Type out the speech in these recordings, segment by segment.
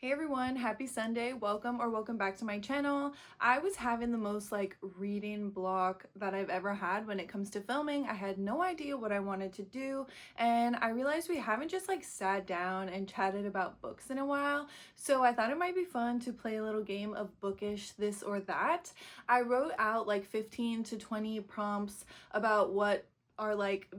Hey everyone, happy Sunday. Welcome back to my channel. I was having the most reading block that I've ever had when it comes to filming. I had no idea what I wanted to do, and I realized we haven't just sat down and chatted about books in a while. So I thought it might be fun to play a little game of Bookish this or that. I wrote out 15 to 20 prompts about what are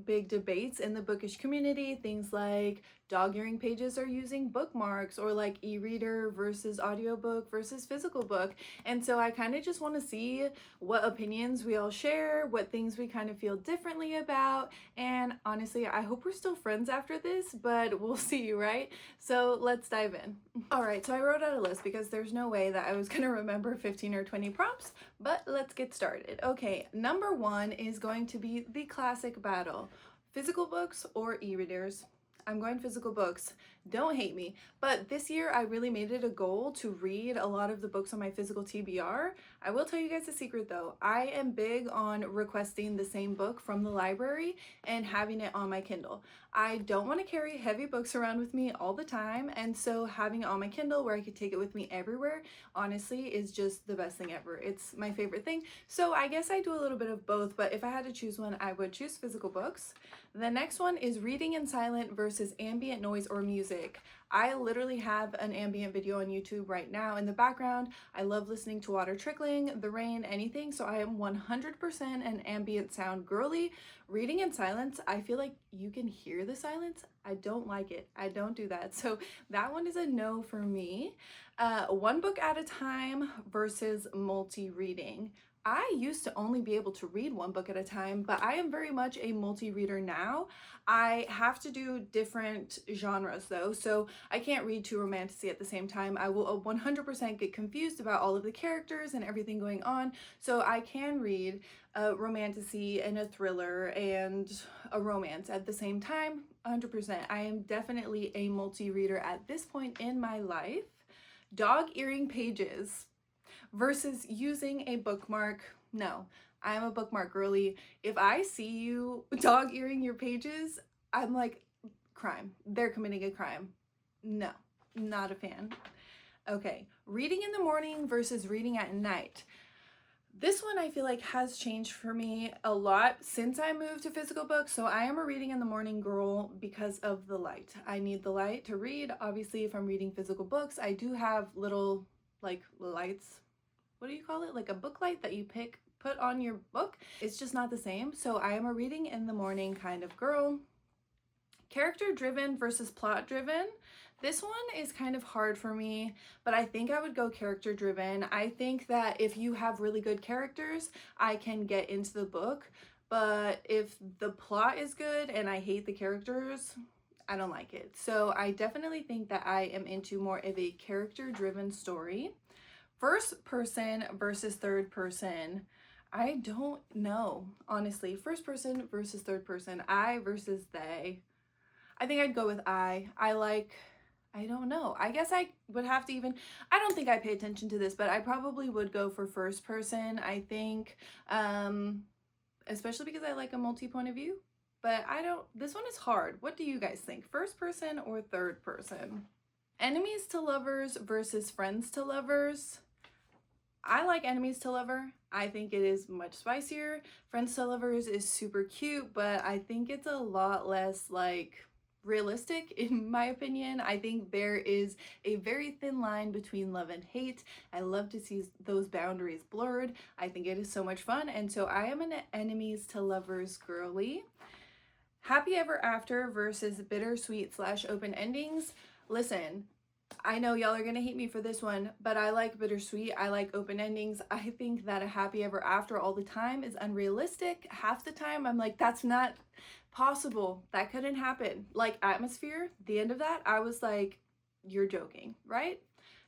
big debates in the bookish community, things like dog-earing pages are using bookmarks, or e-reader versus audiobook versus physical book. And so I kind of just want to see what opinions we all share, what things we kind of feel differently about, and honestly I hope we're still friends after this, but we'll see, right? So let's dive in. All right, so I wrote out a list because there's no way that I was gonna remember 15 or 20 prompts, but let's get started. Okay, number one is going to be the classic battle: physical books or e-readers. I'm going physical books. Don't hate me, but this year I really made it a goal to read a lot of the books on my physical TBR. I will tell you guys a secret though. I am big on requesting the same book from the library and having it on my Kindle. I don't want to carry heavy books around with me all the time, and so having it on my Kindle where I could take it with me everywhere, honestly, is just the best thing ever. It's my favorite thing. So I guess I do a little bit of both, but if I had to choose one, I would choose physical books. The next one is reading in silent versus ambient noise or music. I literally have an ambient video on YouTube right now in the background. I love listening to water trickling, the rain, anything, so I am 100% an ambient sound girly. Reading in silence, I feel like you can hear the silence. I don't like it. I don't do that. So that one is a no for me. One book at a time versus multi-reading. I used to only be able to read one book at a time, but I am very much a multi-reader now. I have to do different genres though, so I can't read two romantasy at the same time. I will 100% get confused about all of the characters and everything going on, so I can read a romantasy and a thriller and a romance at the same time, 100%. I am definitely a multi-reader at this point in my life. Dog-earing pages versus using a bookmark. No, I am a bookmark girly. If I see you dog-earing your pages, I'm like, crime. They're committing a crime. No, not a fan. Okay, reading in the morning versus reading at night. This one I feel like has changed for me a lot since I moved to physical books. So I am a reading in the morning girl because of the light. I need the light to read. Obviously, if I'm reading physical books, I do have little lights. What do you call it? Like a book light that you put on your book. It's just not the same. So I am a reading in the morning kind of girl. Character driven versus plot driven. This one is kind of hard for me, but I think I would go character driven. I think that if you have really good characters, I can get into the book, but if the plot is good and I hate the characters, I don't like it. So I definitely think that I am into more of a character driven story. First person versus third person. I don't know, honestly. First person versus third person. I versus they. I think I'd go with I don't know. I guess I would have to even, I don't think I pay attention to this, but I probably would go for first person. I think, especially because I like a multi-point of view, but this one is hard. What do you guys think? First person or third person? Enemies to lovers versus friends to lovers. I like enemies to lover. I think it is much spicier. Friends to lovers is super cute, but I think it's a lot less realistic in my opinion. I think there is a very thin line between love and hate. I love to see those boundaries blurred. I think it is so much fun, and so I am an enemies to lovers girly. Happy ever after versus bittersweet / open endings. Listen, I know y'all are gonna hate me for this one, but I like bittersweet. I like open endings. I think that a happy ever after all the time is unrealistic. Half the time I'm like, that's not possible. That couldn't happen. Like Atmosphere, the end of that, I was like, you're joking, right?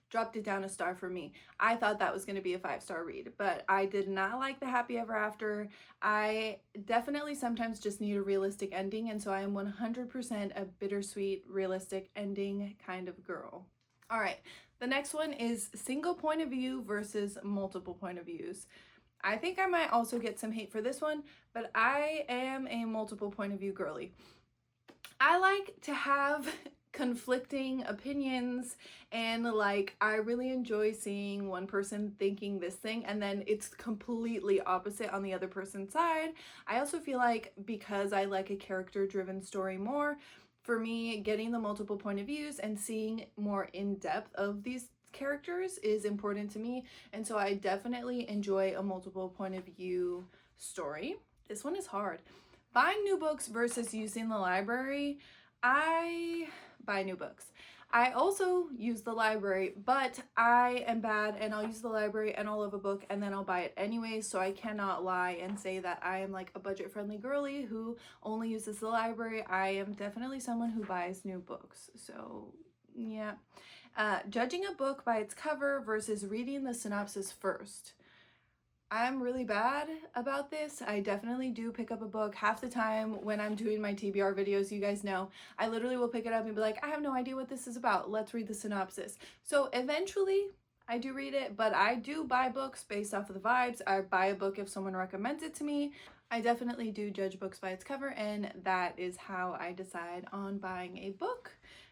Dropped it down a star for me. I thought that was going to be a 5-star read, but I did not like the happy ever after. I definitely sometimes just need a realistic ending, and so I am 100% a bittersweet, realistic ending kind of girl. All right, the next one is single point of view versus multiple point of views. I think I might also get some hate for this one, but I am a multiple point of view girly. I like to have conflicting opinions, and like I really enjoy seeing one person thinking this thing and then it's completely opposite on the other person's side. I also feel like because I like a character driven story more, for me getting the multiple point of views and seeing more in depth of these characters is important to me, and so I definitely enjoy a multiple point of view story. This one is hard. Buying new books versus using the library. I buy new books. I also use the library, but I am bad and I'll use the library and I'll love a book and then I'll buy it anyways, so I cannot lie and say that I am like a budget-friendly girly who only uses the library. I am definitely someone who buys new books, so yeah. Judging a book by its cover versus reading the synopsis first. I'm really bad about this. I definitely do pick up a book half the time when I'm doing my TBR videos. You guys know, I literally will pick it up and be like, I have no idea what this is about. Let's read the synopsis. So eventually I do read it, but I do buy books based off of the vibes. I buy a book if someone recommends it to me. I definitely do judge books by its cover, and that is how I decide on buying a book.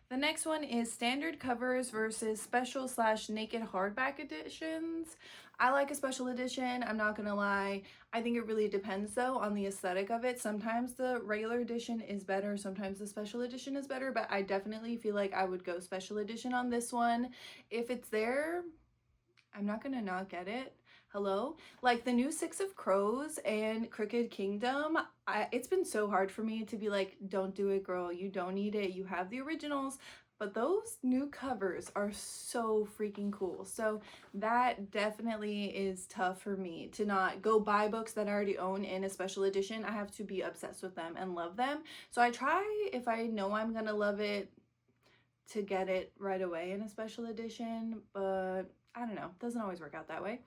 The next one is standard covers versus special / naked hardback editions. I like a special edition, I'm not gonna lie. I think it really depends though on the aesthetic of it. Sometimes the regular edition is better, sometimes the special edition is better, but I definitely feel like I would go special edition on this one. If it's there, I'm not gonna not get it. Hello? Like the new Six of Crows and Crooked Kingdom, it's been so hard for me to be like, don't do it, girl. You don't need it. You have the originals. But those new covers are so freaking cool. So that definitely is tough for me to not go buy books that I already own in a special edition. I have to be obsessed with them and love them. So I try, if I know I'm gonna love it, to get it right away in a special edition, but I don't know, doesn't always work out that way.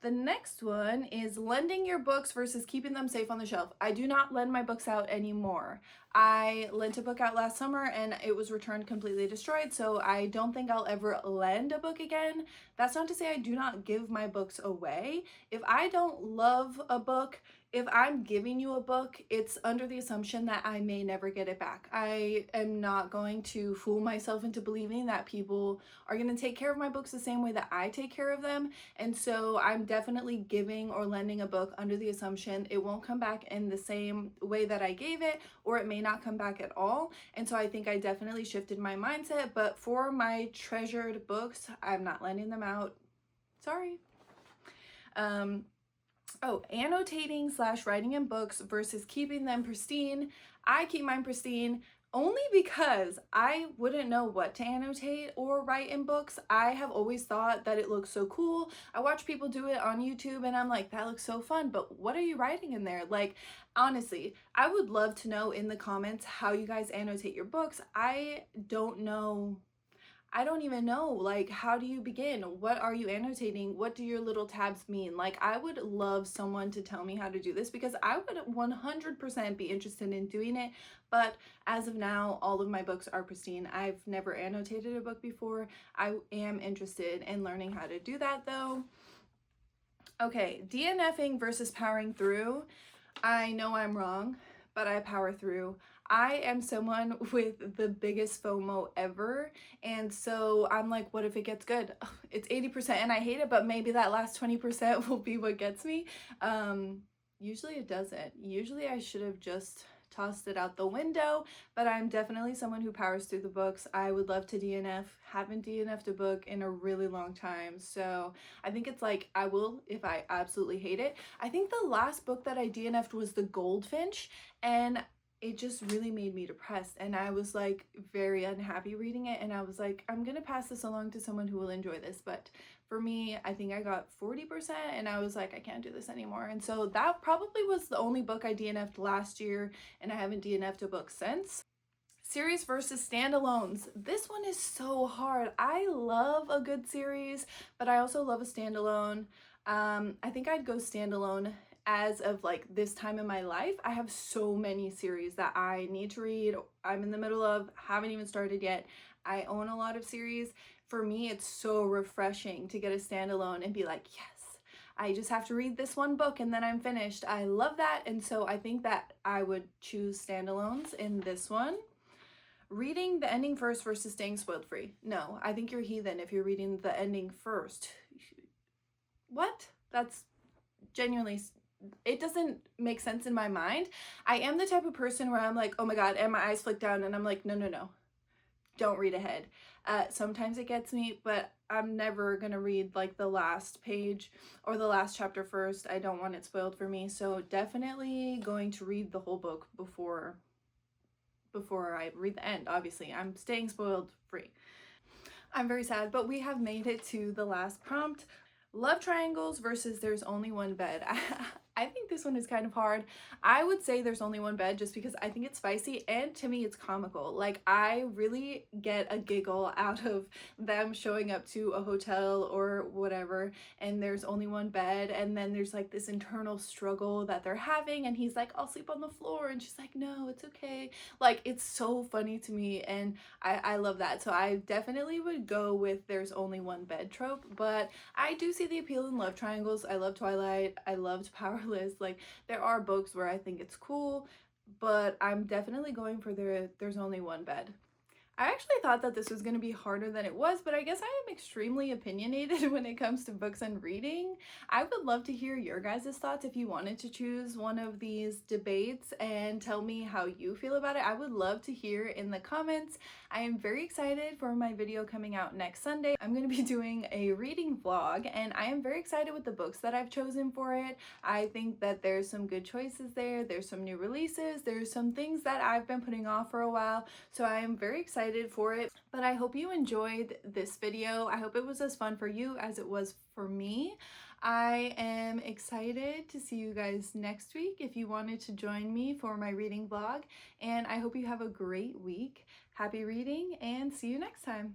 The next one is lending your books versus keeping them safe on the shelf. I do not lend my books out anymore. I lent a book out last summer and it was returned completely destroyed, so I don't think I'll ever lend a book again. That's not to say I do not give my books away. If I don't love a book, if I'm giving you a book, it's under the assumption that I may never get it back. I am not going to fool myself into believing that people are going to take care of my books the same way that I take care of them. And so I'm definitely giving or lending a book under the assumption it won't come back in the same way that I gave it, or it may not come back at all. And so I think I definitely shifted my mindset, but for my treasured books, I'm not lending them out. Sorry. Oh, annotating / writing in books versus keeping them pristine. I keep mine pristine only because I wouldn't know what to annotate or write in books. I have always thought that it looks so cool. I watch people do it on YouTube and I'm like, that looks so fun, but what are you writing in there? Like, honestly, I would love to know in the comments how you guys annotate your books. I don't know. I don't even know, like, how do you begin? What are you annotating? What do your little tabs mean? Like, I would love someone to tell me how to do this because I would 100% be interested in doing it. But as of now, all of my books are pristine. I've never annotated a book before. I am interested in learning how to do that though. Okay, DNFing versus powering through. I know I'm wrong, but I power through. I am someone with the biggest FOMO ever, and so I'm like, what if it gets good? It's 80% and I hate it, but maybe that last 20% will be what gets me. Usually it doesn't. Usually I should have just tossed it out the window, but I'm definitely someone who powers through the books. I would love to DNF. Haven't DNF'd a book in a really long time, so I think it's like I will if I absolutely hate it. I think the last book that I DNF'd was The Goldfinch, and it just really made me depressed, and I was like very unhappy reading it, and I was like, I'm gonna pass this along to someone who will enjoy this. But for me, I think I got 40% and I was like, I can't do this anymore. And so that probably was the only book I DNF'd last year, and I haven't DNF'd a book since. Series versus standalones. This one is so hard. I love a good series, but I also love a standalone. I think I'd go standalone. As of like this time in my life, I have so many series that I need to read, I'm in the middle of, haven't even started yet. I own a lot of series. For me, it's so refreshing to get a standalone and be like, yes, I just have to read this one book and then I'm finished. I love that, and so I think that I would choose standalones in this one. Reading the ending first versus staying spoiled free. No, I think you're heathen if you're reading the ending first. What? That's genuinely, it doesn't make sense in my mind. I am the type of person where I'm like, oh my god, and my eyes flick down and I'm like, no, no, no, don't read ahead. Sometimes it gets me, but I'm never gonna read like the last page or the last chapter first. I don't want it spoiled for me, so definitely going to read the whole book before I read the end. Obviously, I'm staying spoiled free. I'm very sad, but we have made it to the last prompt. Love triangles versus there's only one bed. I think this one is kind of hard. I would say there's only one bed just because I think it's spicy and to me it's comical. Like, I really get a giggle out of them showing up to a hotel or whatever and there's only one bed, and then there's like this internal struggle that they're having and he's like, I'll sleep on the floor, and she's like, no, it's okay. Like, it's so funny to me and I love that. So I definitely would go with there's only one bed trope, but I do see the appeal in love triangles. I love Twilight. I loved Powerless. Like, there are books where I think it's cool, but I'm definitely going for there's only one bed. I actually thought that this was going to be harder than it was, but I guess I am extremely opinionated when it comes to books and reading. I would love to hear your guys' thoughts if you wanted to choose one of these debates and tell me how you feel about it. I would love to hear in the comments. I am very excited for my video coming out next Sunday. I'm going to be doing a reading vlog and I am very excited with the books that I've chosen for it. I think that there's some good choices there. There's some new releases. There's some things that I've been putting off for a while. So I am very excited for it, but I hope you enjoyed this video. I hope it was as fun for you as it was for me. I am excited to see you guys next week if you wanted to join me for my reading vlog, and I hope you have a great week. Happy reading and see you next time.